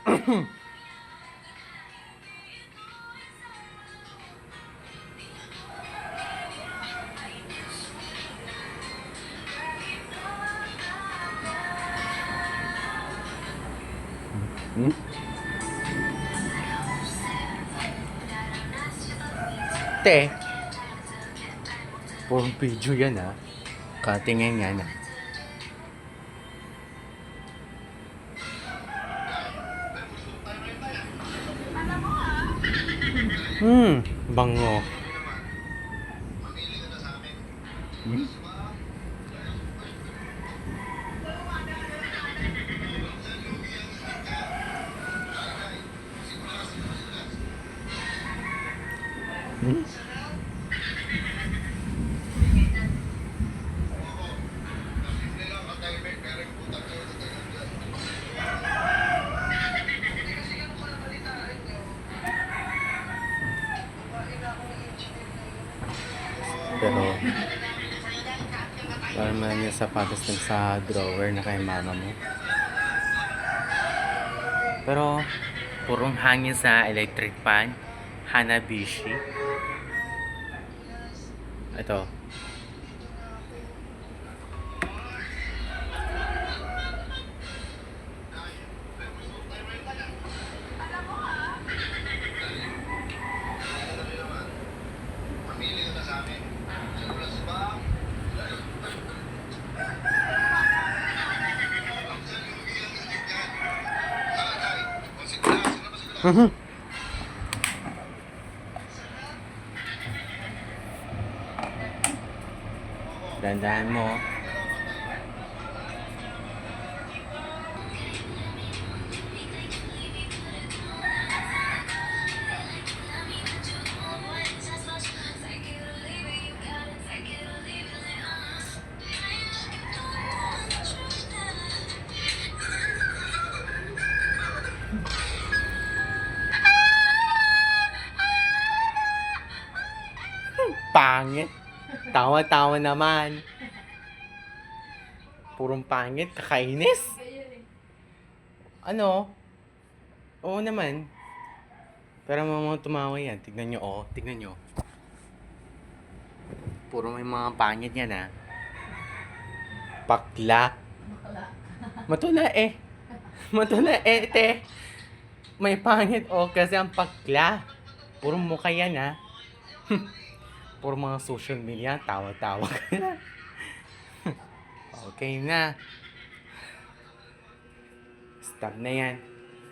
Hmm? Te, puro video yan ah. Katingin yan ah. Bango. Hmm? Hmm? Pero, parang man yung sapatos dun sa drawer na kay mama mo. Pero, purong hangin sa electric fan. Hanabishi. Ito. Dandahan mo. Pangit. Tawa-tawa naman. Purong pangit, kakainis. Ano? Oo naman. Pero mga tumawa yan. Tignan nyo, oh. Tignan nyo. Puro may mga pangit yan, ah. Pakla. Matula eh. Matula eh, te. May pangit, oh. Kasi ang pakla. Puro mukha yan, ah. Puro mga social media. Tawa-tawa ka na. Okay na. Stop na yan.